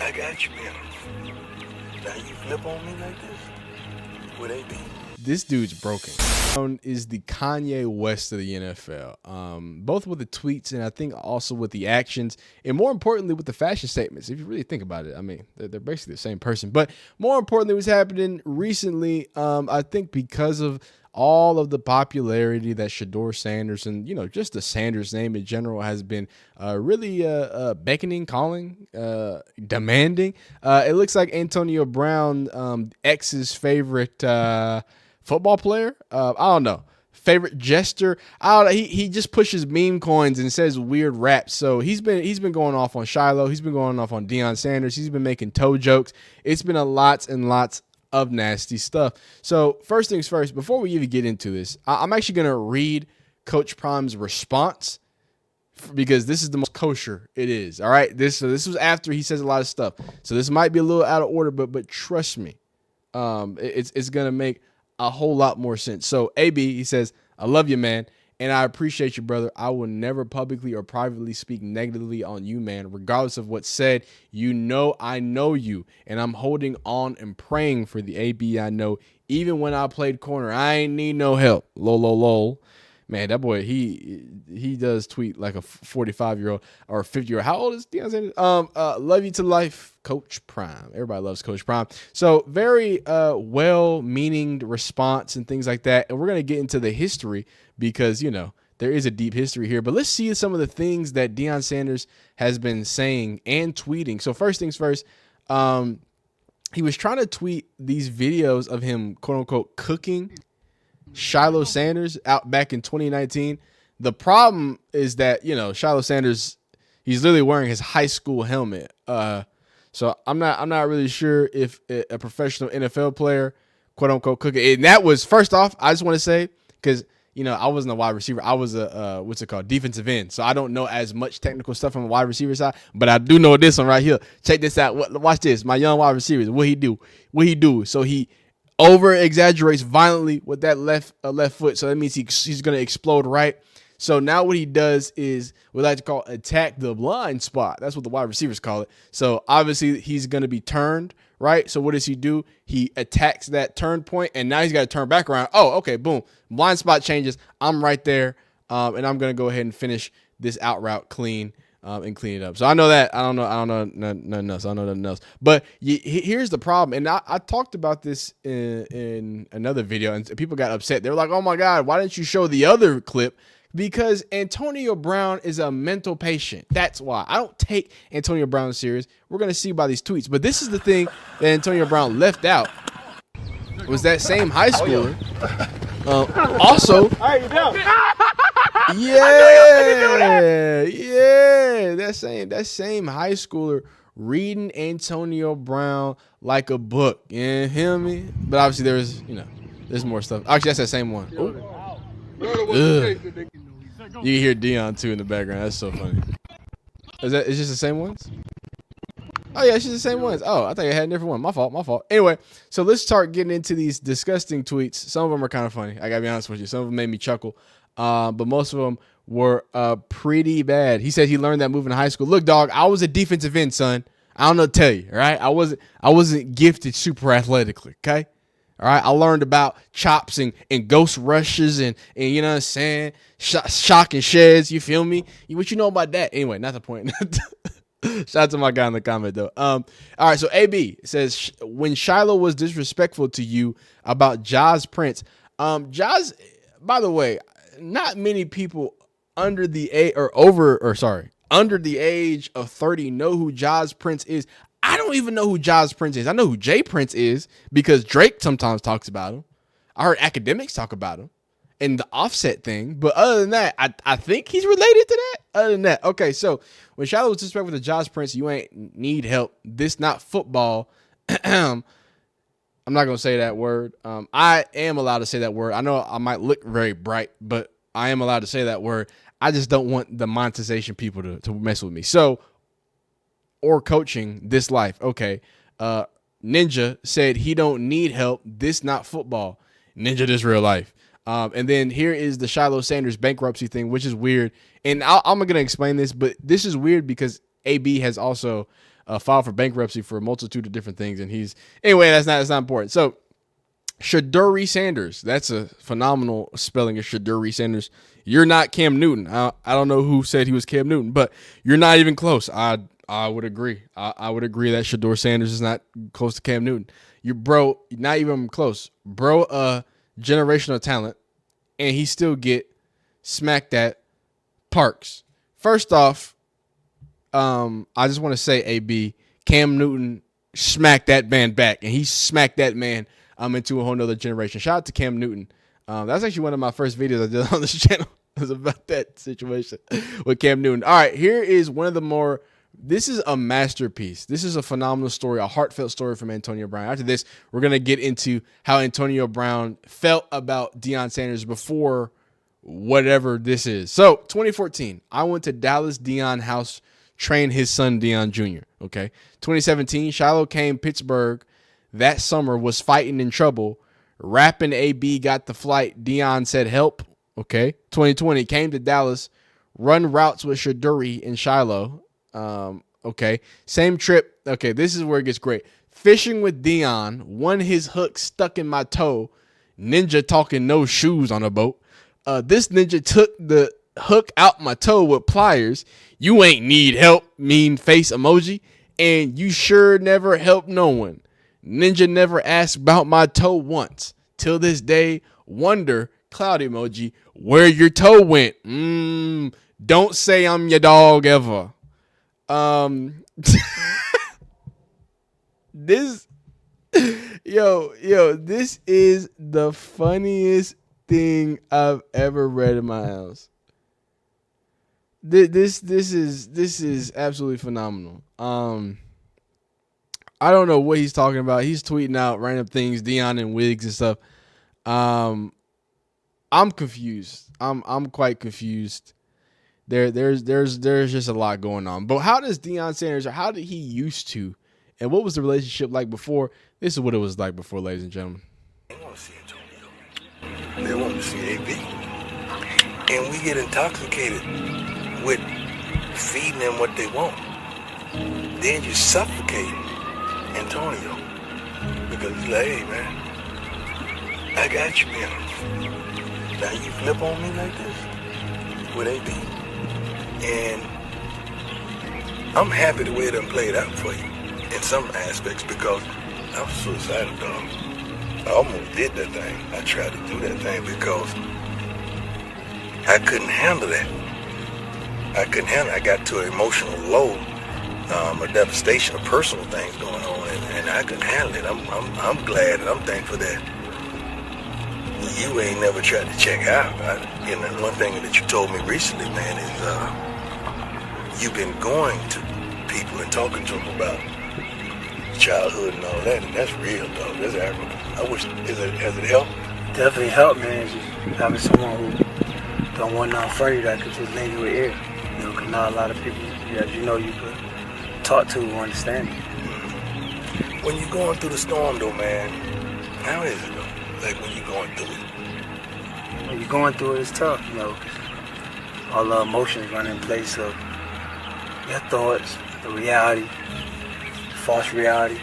I got you, man. Now you flip on me like this with AB. This dude's broken. Is the Kanye West of the NFL, both with the tweets and I think also with the actions, and more importantly with the fashion statements. If you really think about it, I mean, they're basically the same person. But more importantly, what's happening recently, I think because of all of the popularity that Shedeur Sanders and, just the Sanders name in general has been really beckoning, calling, demanding. It looks like Antonio Brown, X's favorite football player. I don't know. Favorite jester. I don't know. He just pushes meme coins and says weird raps. So he's been going off on Shiloh. He's been going off on Deion Sanders. He's been making toe jokes. It's been a lots and lots of nasty stuff. So first things first, before we even get into this, I'm actually going to read Coach Prime's response because this is the most kosher it is. All right. This was after he says a lot of stuff. So this might be a little out of order, but trust me, it's going to make a whole lot more sense. So AB, he says, I love you, man. And I appreciate you, brother. I will never publicly or privately speak negatively on you, man, regardless of what's said. I know you, and I'm holding on and praying for the AB I know. Even when I played corner, I ain't need no help. Lol, lol, lol. Man, that boy, he does tweet like a 45-year-old or 50-year-old. How old is Deion Sanders? Love you to life, Coach Prime. Everybody loves Coach Prime. So very well-meaning response and things like that. And we're going to get into the history because, there is a deep history here. But let's see some of the things that Deion Sanders has been saying and tweeting. So first things first, he was trying to tweet these videos of him, quote-unquote, cooking Shiloh Sanders out back in 2019. The problem is that, Shiloh Sanders, he's literally wearing his high school helmet. So I'm not really sure if a professional NFL player, quote unquote, cooking. And that was, first off, I just want to say, because, I wasn't a wide receiver. I was a, defensive end. So I don't know as much technical stuff from a wide receiver side, but I do know this one right here. Check this out. Watch this. My young wide receivers, what he do? So he over exaggerates violently with that left foot. So that means he's going to explode right. So now what he does is we like to call attack the blind spot. That's what the wide receivers call it. So obviously he's going to be turned, right? So what does he do? He attacks that turn point, and now he's got to turn back around. Oh, okay, boom. Blind spot changes. I'm right there, and I'm going to go ahead and finish this out route clean. And clean it up. So I know that. I don't know nothing else. I don't know nothing else. But here's the problem. And I talked about this in another video, and people got upset. They were like, oh, my God, why didn't you show the other clip? Because Antonio Brown is a mental patient. That's why. I don't take Antonio Brown serious. We're going to see by these tweets. But this is the thing that Antonio Brown left out. Was that same high schooler. Also, that same high schooler reading Antonio Brown like a book. You hear me? But obviously there's more stuff. Actually, that's that same one. You hear Deion too in the background. That's so funny. It's just the same ones? Oh yeah, it's just the same ones. Oh, I thought I had a different one. My fault. Anyway, so let's start getting into these disgusting tweets. Some of them are kind of funny. I gotta be honest with you. Some of them made me chuckle. But most of them were pretty bad. He said he learned that move in high school. Look, dog, I was a defensive end, son. I don't know what to tell you, all right? I wasn't gifted super athletically, okay? All right, I learned about chops and ghost rushes and you know what I'm saying, shock and sheds, you feel me? What you know about that? Anyway, not the point. Shout out to my guy in the comment, though. All right, so AB says, when Shiloh was disrespectful to you about Ja's Prince. Ja's, by the way, not many people under the age under the age of 30 know who Ja's Prince is. I don't even know who Ja's Prince is. I know who Jay Prince is because Drake sometimes talks about him. I heard academics talk about him and the Offset thing. But other than that, I think he's related to that. Other than that, okay, so when Shiloh was disrespectful to Ja's Prince, you ain't need help. This not football. I'm not going to say that word. I am allowed to say that word. I know I might look very bright, but I am allowed to say that word. I just don't want the monetization people to mess with me. So, or coaching this life. Okay. Ninja said he don't need help. This not football. Ninja, this real life. And then here is the Shiloh Sanders bankruptcy thing, which is weird. And I'm going to explain this, but this is weird because AB has also filed for bankruptcy for a multitude of different things. And anyway, that's not important. So Shedeur Sanders, that's a phenomenal spelling of Shedeur Sanders. You're not Cam Newton. I don't know who said he was Cam Newton, but you're not even close. I would agree. I would agree that Shedeur Sanders is not close to Cam Newton. Bro, not even close. Bro, generational talent, and he still get smacked at Parks. First off, I just want to say, AB, Cam Newton smacked that man back, and he smacked that man into a whole nother generation. Shout out to Cam Newton. That's actually one of my first videos I did on this channel. It was about that situation with Cam Newton. All right, here is one of the more. This is a masterpiece. This is a phenomenal story, a heartfelt story from Antonio Brown. After this, we're going to get into how Antonio Brown felt about Deion Sanders before whatever this is. So, 2014, I went to Dallas Deion house, train his son Deion Jr., okay? 2017, Shiloh came Pittsburgh. That summer was fighting in trouble. Rapping AB got the flight. Deion said help, okay? 2020, came to Dallas, run routes with Shedeur in Shiloh. Okay. Same trip. Okay. This is where it gets great. Fishing with Deion. One his hook stuck in my toe. Ninja talking no shoes on a boat. This ninja took the hook out my toe with pliers. You ain't need help. Mean face emoji. And you sure never helped no one. Ninja never asked about my toe once. Till this day, wonder, cloud emoji, where your toe went. Don't say I'm your dog ever. This this is the funniest thing I've ever read in my house. This is absolutely phenomenal. I don't know what he's talking about. He's tweeting out random things, Deion and wigs and stuff. I'm confused. I'm quite confused. There's just a lot going on. But how does Deion Sanders, or how did he used to, and what was the relationship like before? This is what it was like before, ladies and gentlemen. They want to see Antonio. They want to see AB. And we get intoxicated with feeding them what they want. Then you suffocate Antonio. Because he's like, hey man, I got you, man. Now you flip on me like this with AB. And I'm happy the way it done played out for you in some aspects, because I was suicidal, dog. I almost did that thing. I tried to do that thing because I couldn't handle that. I got to an emotional low, a devastation of personal things going on, and I couldn't handle it. I'm glad and I'm thankful that you ain't never tried to check out. And one thing that you told me recently, man, is you've been going to people and talking to them about childhood and all that, and that's real, dog. That's admirable. Has it helped? Definitely helped, man. It's just having someone who don't want nothing from you that could just lend you an ear. You know, because not a lot of people, as you know, you could talk to who understand you. Mm-hmm. When you're going through the storm, though, man, how is it, though? Like when you're going through it? When you're going through it, it's tough, you know. All the emotions run in place of your thoughts, the reality, the false reality,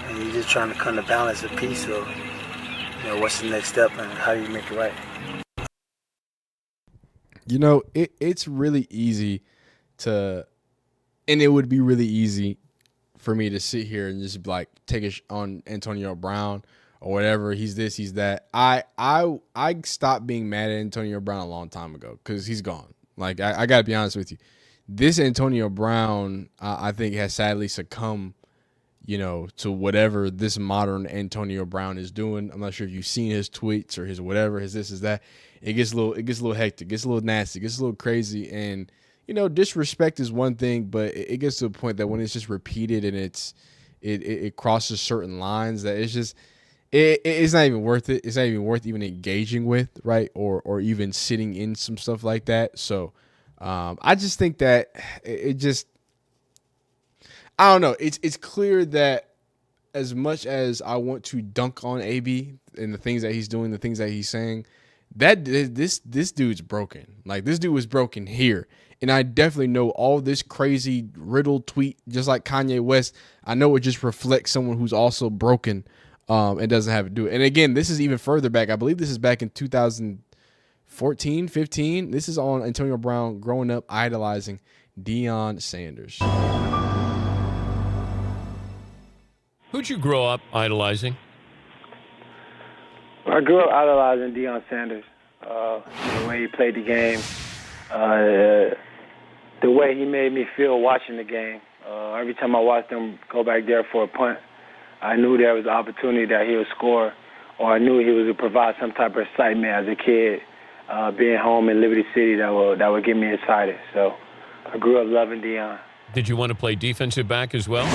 and you're just trying to come to balance a piece of, you know, what's the next step and how do you make it right. You know, it's really easy to, and it would be really easy for me to sit here and just like take it on Antonio Brown or whatever. He's this, he's that. I stopped being mad at Antonio Brown a long time ago because he's gone. Like I gotta be honest with you. This Antonio Brown, I think, has sadly succumbed, you know, to whatever this modern Antonio Brown is doing. I'm not sure if you've seen his tweets or his whatever, his this, his that. It gets a little hectic, gets a little nasty, gets a little crazy, and you know, disrespect is one thing, but it gets to a point that when it's just repeated and it crosses certain lines, that it's just it's not even worth it. It's not even worth even engaging with, right? Or even sitting in some stuff like that. So I just think that it just, I don't know. It's clear that as much as I want to dunk on AB and the things that he's doing, the things that he's saying, this dude's broken. Like, this dude was broken here. And I definitely know all this crazy riddled tweet, just like Kanye West. I know it just reflects someone who's also broken and doesn't have to do it. And again, this is even further back. I believe this is back in 2014, 15. This is on Antonio Brown growing up idolizing Deion Sanders. Who'd you grow up idolizing? I grew up idolizing Deion Sanders. The way he played the game, the way he made me feel watching the game. Every time I watched him go back there for a punt, I knew there was an opportunity that he would score, or I knew he was to provide some type of excitement as a kid, being home in Liberty City that would get me excited. So I grew up loving Deion. Did you want to play defensive back as well?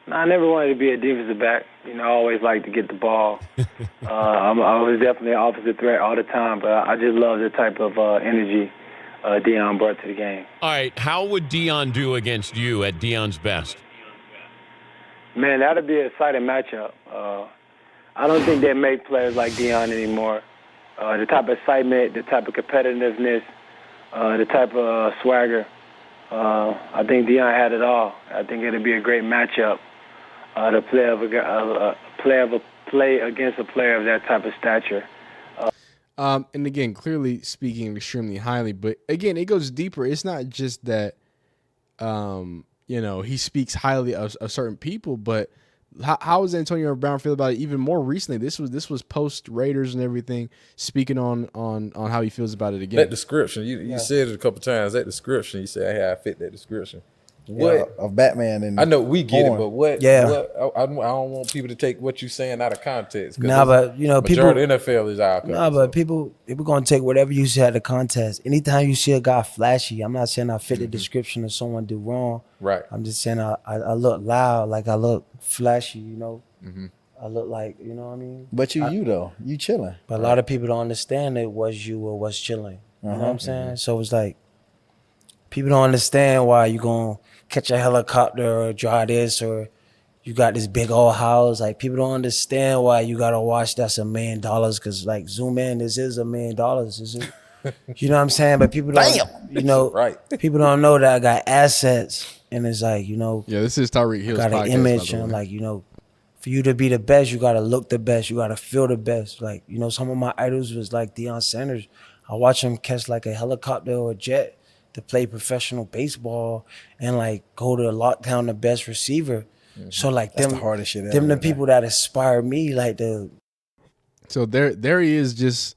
No, I never wanted to be a defensive back. You know, I always liked to get the ball. I was definitely an offensive threat all the time, but I just love the type of energy Deion brought to the game. All right, how would Deion do against you at Deion's best? Man, that would be an exciting matchup. I don't think they make players like Deion anymore. The type of excitement, the type of competitiveness, the type of swagger. I think Deion had it all. I think it'd be a great matchup to play against a player of that type of stature. And again, clearly speaking extremely highly, but again, it goes deeper. It's not just that, he speaks highly of certain people, but how does Antonio Brown feel about it even more recently? This was post Raiders and everything, speaking on how he feels about it again. That description, you said it a couple times. That description, you said, "Hey, I fit that description." What of Batman? And I know we get it, but what? Yeah. I don't want people to take what you're saying out of context. Nah, but people. Majority of the NFL is out. Nah, but people gonna take whatever you say out of context. Anytime you see a guy flashy, I'm not saying I fit the description of someone do wrong. Right. I'm just saying I look loud, like I look flashy. I look like, you know what I mean. But you though, you chilling. But a lot of people don't understand it was you or was chilling. You know what I'm saying? So it's like people don't understand why you gonna catch a helicopter or drive this, or you got this big old house. Like, people don't understand why you gotta watch that's $1 million, because like, zoom in, this is $1 million. This is, you know what I'm saying? But people don't, right. People don't know that I got assets, and it's like, yeah, this is Tyreek Hill's got an podcast, image, and like, for you to be the best, you gotta look the best, you gotta feel the best. Like, some of my idols was like Deion Sanders. I watch him catch like a helicopter or a jet to play professional baseball and like go to lock down the best receiver. So like That's the hardest shit ever. Them the people that inspire me, like the. So there he is, just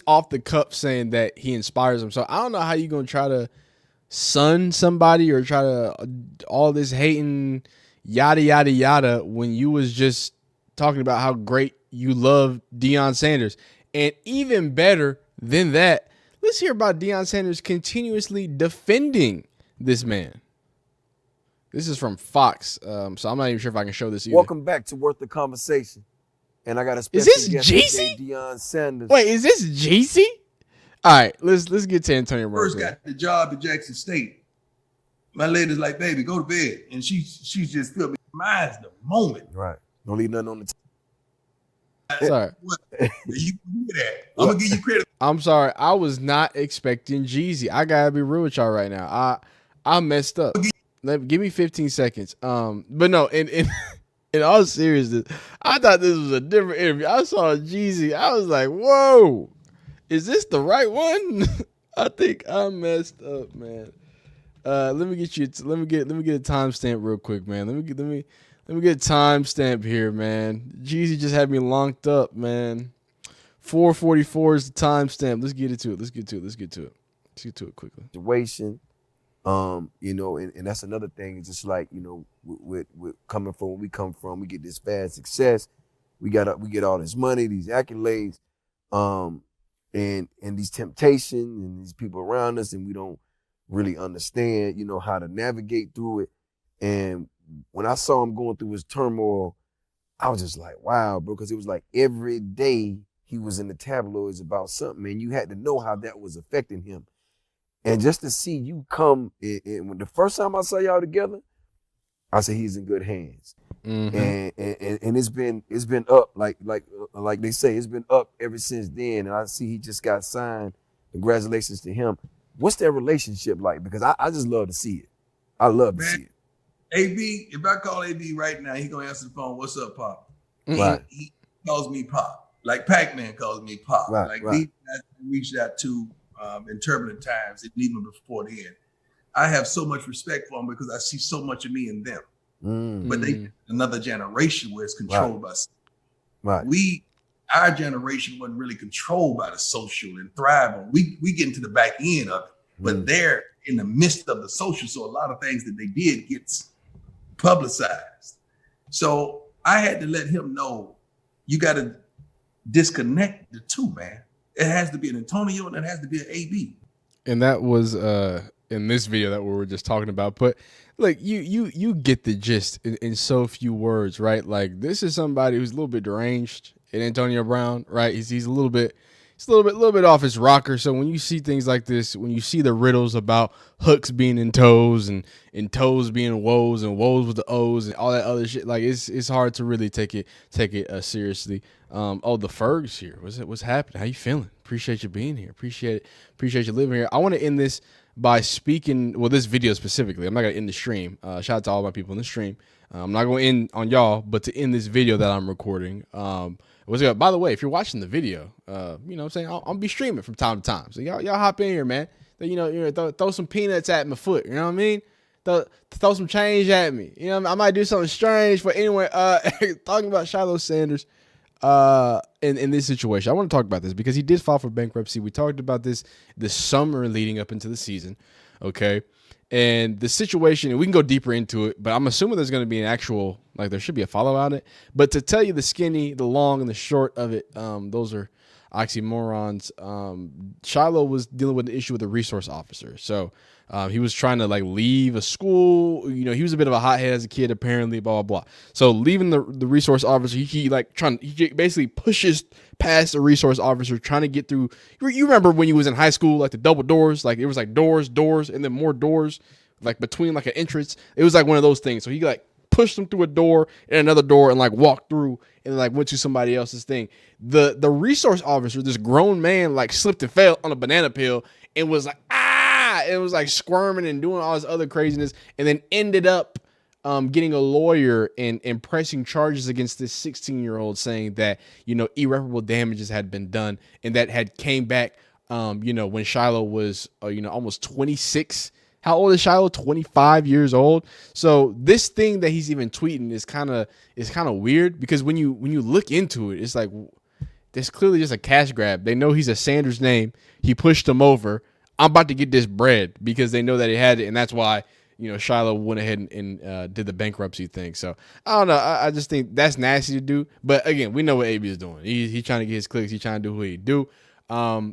off the cuff saying that he inspires him. So I don't know how you gonna try to sun somebody or try to all this hating yada yada yada when you was just talking about how great you love Deion Sanders. And even better than that, let's hear about Deion Sanders continuously defending this man. This is from Fox, so I'm not even sure if I can show this either. Welcome back to Worth the Conversation. And I got a special Is this guest Jeezy? today, Deion Sanders. Wait, is this Jeezy? All right, let's get to Antonio Brown. First got the job at Jackson State. My lady's like, "Baby, go to bed," and she just felt me. Mine's the moment. Right. Don't leave nothing on the Sorry. You can do that. I'm gonna give you credit. I'm sorry. I was not expecting Jeezy. I gotta be real with y'all right now. I messed up. Give me 15 seconds. But no, in all seriousness, I thought this was a different interview. I saw Jeezy. I was like, whoa, is this the right one? I think I messed up, man. Let me get a timestamp real quick, man. Let me get a timestamp here, man. Jeezy just had me locked up, man. 4:44 is the timestamp. Let's get to it quickly. situation. And that's another thing. It's just like, with coming from where we come from, we get this fast success. We get all this money, these accolades, and these temptations and these people around us, and we don't really understand, how to navigate through it. And when I saw him going through his turmoil, I was just like, wow, bro, because it was like every day he was in the tabloids about something, and you had to know how that was affecting him. And just to see you come, and when the first time I saw y'all together, I said he's in good hands. and it's been up like they say, it's been up ever since then. And I see he just got signed. Congratulations to him. What's their relationship like? Because I just love to see it. I love to see it. AB, if I call AB right now, he gonna answer the phone. What's up, Pop? Right. He calls me Pop. Like Pac-Man calls me Pop. Right, like right. these guys reached out to in turbulent times, and even before then. I have so much respect for them because I see so much of me in them. But they another generation where it's controlled by. Right. Our generation wasn't really controlled by the social and thrive on. We get into the back end of it, but they're in the midst of the social. So a lot of things that they did gets publicized. So I had to let him know you got to disconnect the two, man. It has to be an Antonio and it has to be an AB. And that was in this video that we were just talking about. But like you get the gist in so few words, right? Like this is somebody who's a little bit deranged in Antonio Brown, right? He's a little bit off his rocker. So when you see things like this, when you see the riddles about hooks being in toes and toes being woes and woes with the O's and all that other shit, like it's hard to really take it seriously. Oh, the Ferg's here. What's happening? How you feeling? Appreciate you being here. Appreciate you living here. I want to end this by speaking, well, this video specifically. I'm not gonna end the stream. Shout out to all my people in the stream. I'm not gonna end on y'all, but to end this video that I'm recording. By the way, if you're watching the video, you know what I'm saying, I'll be streaming from time to time. So y'all hop in here, man. Throw some peanuts at my foot. You know what I mean? Throw some change at me. You know, I might do something strange. But anyway, talking about Shiloh Sanders, in this situation, I want to talk about this because he did file for bankruptcy. We talked about this summer leading up into the season. Okay. And the situation, and we can go deeper into it, but I'm assuming there's going to be an actual, like there should be a follow on it. But to tell you the skinny, the long, and the short of it, those are oxymorons. Shiloh was dealing with the issue with the resource officer. So he was trying to like leave a school. You know, he was a bit of a hothead as a kid, apparently, blah, blah, blah. So leaving the resource officer, he basically pushes past the resource officer trying to get through. You remember when you was in high school, like the double doors, like it was like doors, and then more doors, like between like an entrance. It was like one of those things. So he like pushed him through a door and another door and like walked through and like went to somebody else's thing. The resource officer, this grown man, like slipped and fell on a banana peel and was like, it was like squirming and doing all this other craziness, and then ended up getting a lawyer and pressing charges against this 16-year-old, saying that, you know, irreparable damages had been done, and that had came back, you know, when Shiloh was, you know, almost 26. How old is Shiloh? 25 years old. So this thing that he's even tweeting is kind of weird, because when you look into it, it's like there's clearly just a cash grab. They know he's a Sanders name. He pushed him over. I'm about to get this bread, because they know that he had it, and that's why, you know, Shiloh went ahead and did the bankruptcy thing. So I don't know. I just think that's nasty to do. But again, we know what AB is doing. He's trying to get his clicks. He's trying to do what he do.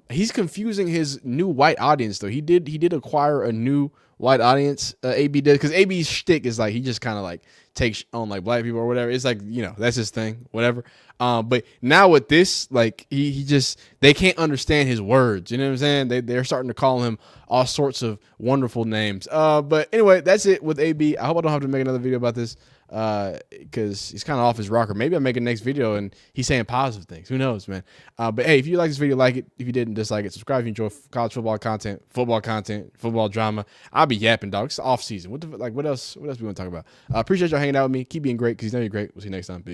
He's confusing his new white audience though. He did acquire a new white audience. AB did, because AB's shtick is like he just kind of like takes on like black people or whatever. It's like, you know, that's his thing, whatever. But now with this, like he just, they can't understand his words. You know what I'm saying? They're starting to call him all sorts of wonderful names. But anyway, that's it with AB. I hope I don't have to make another video about this, because he's kind of off his rocker. Maybe I'll make a next video and he's saying positive things. Who knows, man? But hey, if you like this video, like it. If you didn't, dislike it. Subscribe if you enjoy college football content, football drama. I'll be yapping, dog. It's off season. What else we want to talk about? Appreciate y'all hanging out with me. Keep being great, because you know you're great. We'll see you next time. Peace.